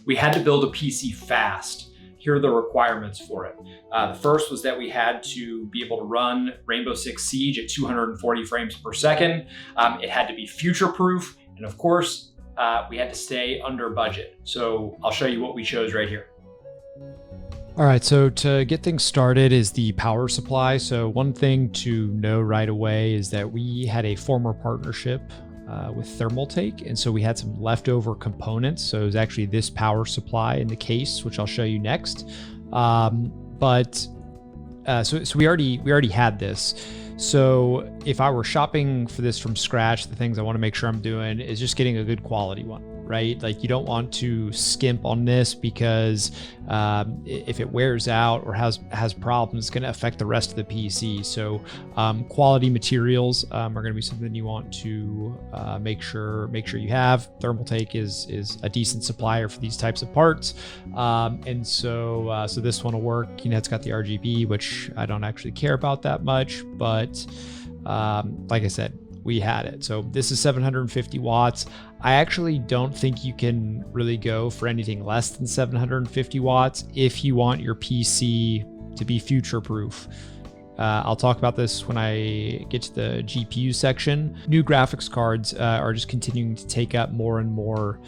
we had to build a PC fast. Here are the requirements for it. The first was that we had to be able to run Rainbow Six Siege at 240 frames per second. It had to be future-proof, and of course, we had to stay under budget. So I'll show you what we chose right here. All right, so to get things started is the power supply. So one thing to know right away is that we had a former partnership with Thermaltake, and so we had some leftover components. So it was actually this power supply in the case, which I'll show you next. So we already had this. So if I were shopping for this from scratch, the things I want to make sure I'm doing is just getting a good quality one, right? Like you don't want to skimp on this because if it wears out or has problems, it's going to affect the rest of the PC. So quality materials are going to be something you want to make sure you have. Thermaltake is a decent supplier for these types of parts, and so this one will work. You know, it's got the RGB, which I don't actually care about that much, but like I said, we had it. So this is 750 watts. I actually don't think you can really go for anything less than 750 watts if you want your PC to be future proof. I'll talk about this when I get to the GPU section. New graphics cards are just continuing to take up more and more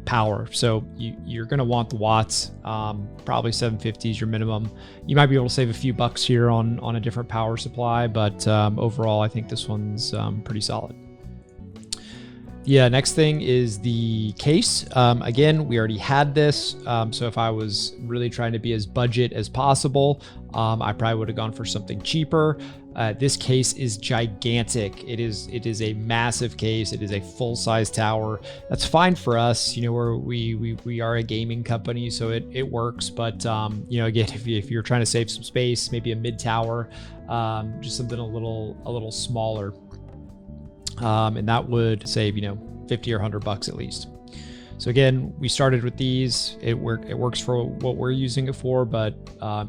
power. So you're going to want the watts, probably 750 is your minimum. You might be able to save a few bucks here on a different power supply, but overall, I think this one's pretty solid. Yeah, next thing is the case. Again, we already had this. So if I was really trying to be as budget as possible, I probably would have gone for something cheaper. This case is gigantic. It is a massive case. It is a full-size tower. That's fine for us. You know, we are a gaming company, so it works. But you know, again, if you're trying to save some space, maybe a mid tower, just something a little smaller. And that would save, you know, 50 or 100 bucks at least. So again, we started with these. It works for what we're using it for, but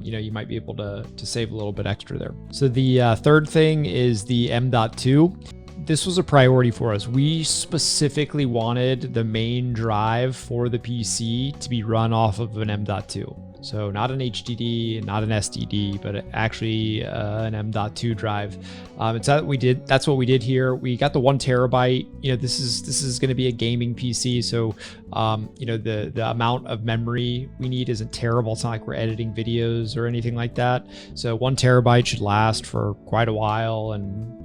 you know, you might be able to save a little bit extra there. So the third thing is the M.2. This was a priority for us. We specifically wanted the main drive for the PC to be run off of an M.2. So not an HDD, not an SDD, but actually an M.2 drive. It's that we did. That's what we did here. We got the 1 terabyte. You know, this is going to be a gaming PC, so you know, the amount of memory we need isn't terrible. It's not like we're editing videos or anything like that. So 1 terabyte should last for quite a while, and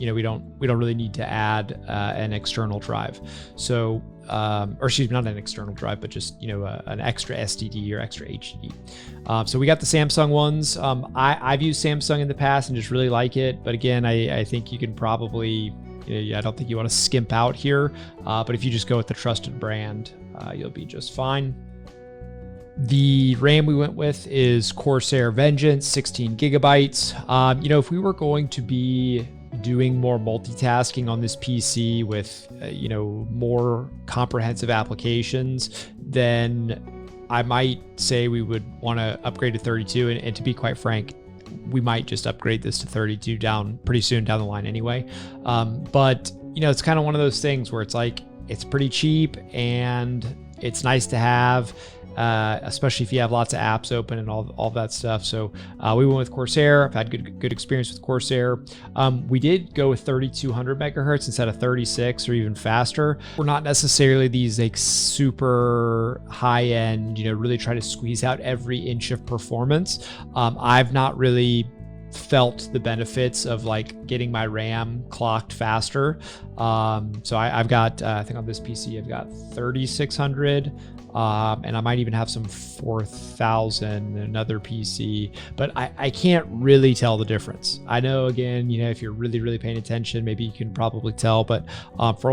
you know, we don't really need to add an external drive. So or excuse me, not an external drive, but just, you know, an extra SDD or extra HDD. So we got the Samsung ones. I've used Samsung in the past and just really like it. But again, I think you can probably, you know, I don't think you want to skimp out here. But if you just go with the trusted brand, you'll be just fine. The RAM we went with is Corsair Vengeance, 16 gigabytes. You know, if we were going to be doing more multitasking on this PC with, you know, more comprehensive applications, then I might say we would want to upgrade to 32. And to be quite frank, we might just upgrade this to 32 pretty soon down the line anyway. But, you know, it's kind of one of those things where it's like, it's pretty cheap and it's nice to have. Especially if you have lots of apps open and all that stuff. So we went with Corsair. I've had good experience with Corsair. We did go with 3200 megahertz instead of 36 or even faster. We're not necessarily these like super high end, you know, really try to squeeze out every inch of performance. I've not really felt the benefits of like getting my RAM clocked faster. So I've got, I think on this PC, I've got 3600. And I might even have some 4000 in another PC, but I can't really tell the difference. I know, again, you know, if you're really paying attention, maybe you can probably tell, but for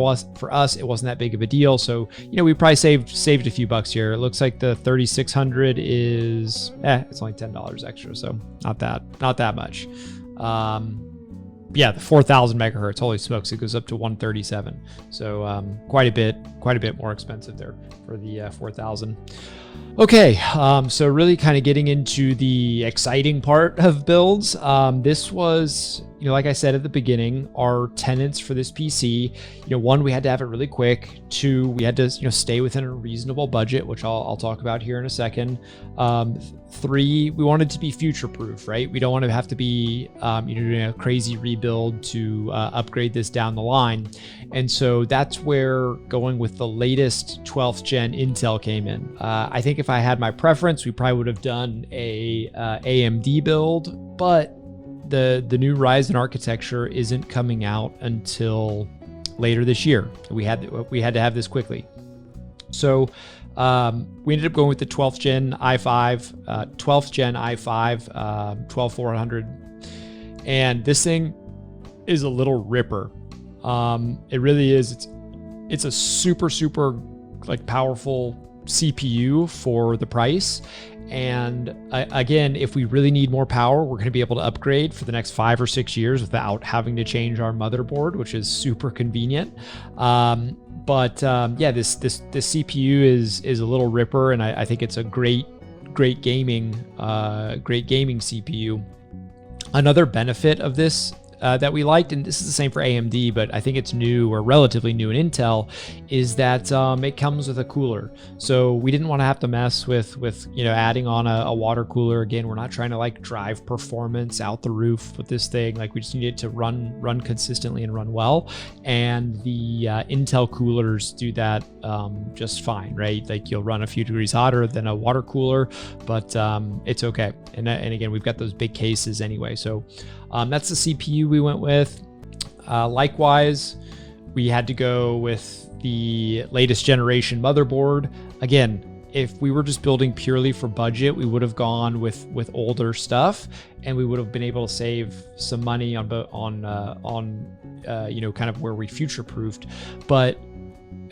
us, it wasn't that big of a deal. So, you know, we probably saved a few bucks here. It looks like the 3600 is, it's only $10 extra. So not that much. Yeah, the 4000 megahertz, holy smokes, it goes up to 137. So quite a bit more expensive there for the 4000. Okay, so really kind of getting into the exciting part of builds. This was like I said at the beginning, our tenets for this PC, one, we had to have it really quick. Two, we had to, stay within a reasonable budget, which I'll talk about here in a second. Three, we wanted to be future-proof, right? We don't want to have to be, doing a crazy rebuild to upgrade this down the line. And so that's where going with the latest 12th gen Intel came in. I think if I had my preference, we probably would have done a AMD build, but the new Ryzen architecture isn't coming out until later this year. We had to have this quickly. So we ended up going with the 12th gen i5, 12400, and this thing is a little ripper. It really is. It's a super powerful CPU for the price. And again, if we really need more power, we're going to be able to upgrade for the next 5 or 6 years without having to change our motherboard, which is super convenient. But this CPU is a little ripper, and I think it's a great gaming CPU. Another benefit of this that we liked, and this is the same for AMD, but I think it's new or relatively new in Intel, is that it comes with a cooler. So we didn't want to have to mess with adding on a water cooler. Again, we're not trying to drive performance out the roof with this thing. We just need it to run consistently and run well. And the Intel coolers do that just fine, right? You'll run a few degrees hotter than a water cooler, but it's okay. And again, we've got those big cases anyway. So that's the CPU we went with. Likewise, we had to go with the latest generation motherboard. Again, if we were just building purely for budget, we would have gone with older stuff, and we would have been able to save some money on kind of where we future-proofed. But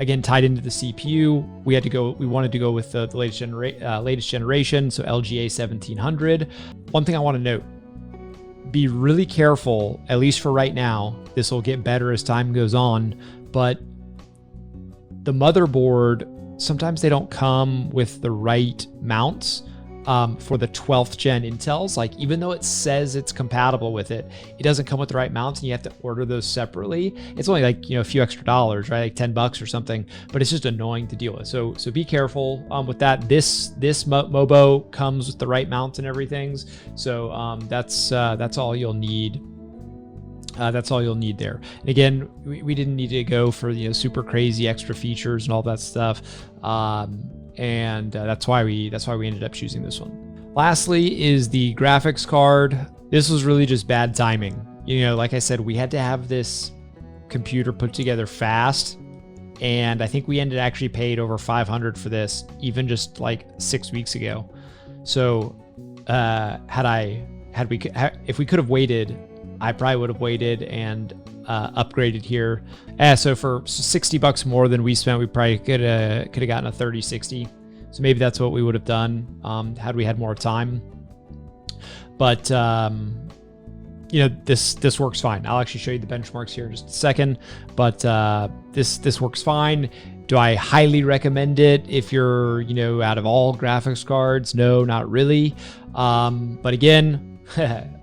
again, tied into the CPU, we wanted to go with the latest generation, so LGA 1700. One thing I want to note: be really careful, at least for right now. This will get better as time goes on, but the motherboard, sometimes they don't come with the right mounts for the 12th gen Intels. Even though it says it's compatible with it, it doesn't come with the right mounts, and you have to order those separately. It's only a few extra dollars, right? $10 or something, but it's just annoying to deal with. So be careful with that. This Mobo comes with the right mounts and everything. So that's all you'll need. That's all you'll need there. And again, we didn't need to go for super crazy extra features and all that stuff. And that's why we ended up choosing this one. Lastly is the graphics card. This was really just bad timing. Like I said, we had to have this computer put together fast, and I think we actually paid over $500 for this, even just 6 weeks ago. So if we could have waited, I probably would have waited and upgraded here. So for $60 more than we spent, we probably could have gotten a 3060. So maybe that's what we would have done had we had more time. But this works fine. I'll actually show you the benchmarks here in just a second. But this works fine. Do I highly recommend it if you're out of all graphics cards? No, not really. But again,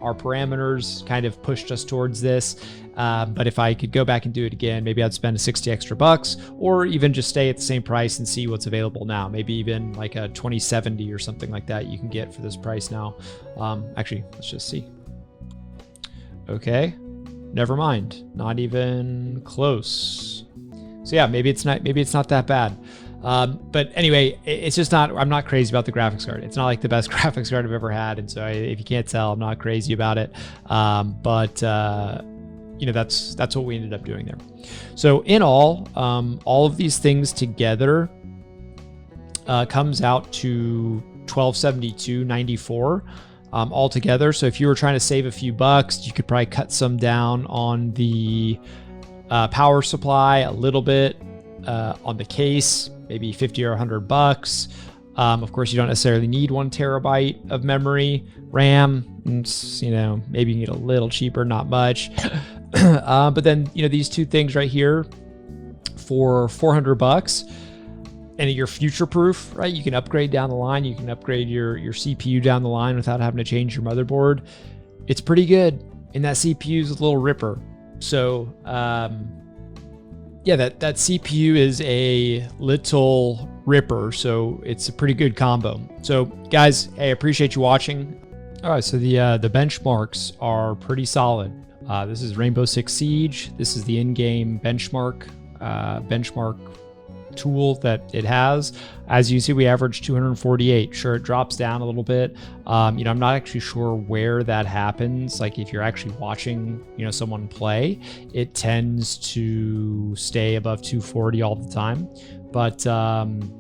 our parameters kind of pushed us towards this. But if I could go back and do it again, maybe I'd spend 60 extra bucks, or even just stay at the same price and see what's available now. Maybe even a 2070 or something like that you can get for this price now. Actually, let's just see. Okay, never mind. Not even close. So yeah, maybe it's not that bad. But anyway, it's just not, I'm not crazy about the graphics card. It's not the best graphics card I've ever had. And so if you can't tell, I'm not crazy about it. But that's what we ended up doing there. So in all of these things together comes out to $1,272.94 altogether. So if you were trying to save a few bucks, you could probably cut some down on the power supply, a little bit on the case, maybe 50 or $100. Of course, you don't necessarily need 1 terabyte of memory. RAM, maybe you can get a little cheaper, not much. But then, these two things right here for $400, and you're future proof, right? You can upgrade down the line. You can upgrade your CPU down the line without having to change your motherboard. It's pretty good. and that CPU is a little ripper. So yeah, that CPU is a little ripper, so it's a pretty good combo. So guys, hey, I appreciate you watching. All right, so the benchmarks are pretty solid. This is Rainbow Six Siege. This is the in-game benchmark tool that it has. As you see, we averaged 248. Sure, it drops down a little bit. I'm not actually sure where that happens. Like if you're actually watching, someone play, it tends to stay above 240 all the time. But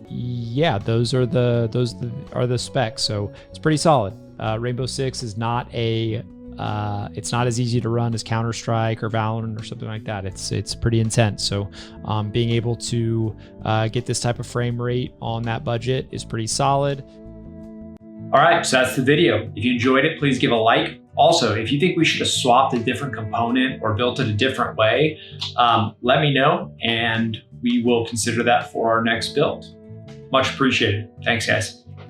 yeah, those are the specs. So it's pretty solid. Rainbow Six is not it's not as easy to run as Counter-Strike or Valorant or something like that. It's pretty intense. So being able to get this type of frame rate on that budget is pretty solid. All right, so that's the video. If you enjoyed it, please give a like. Also, if you think we should have swapped a different component or built it a different way, let me know and we will consider that for our next build. Much appreciated. Thanks, guys.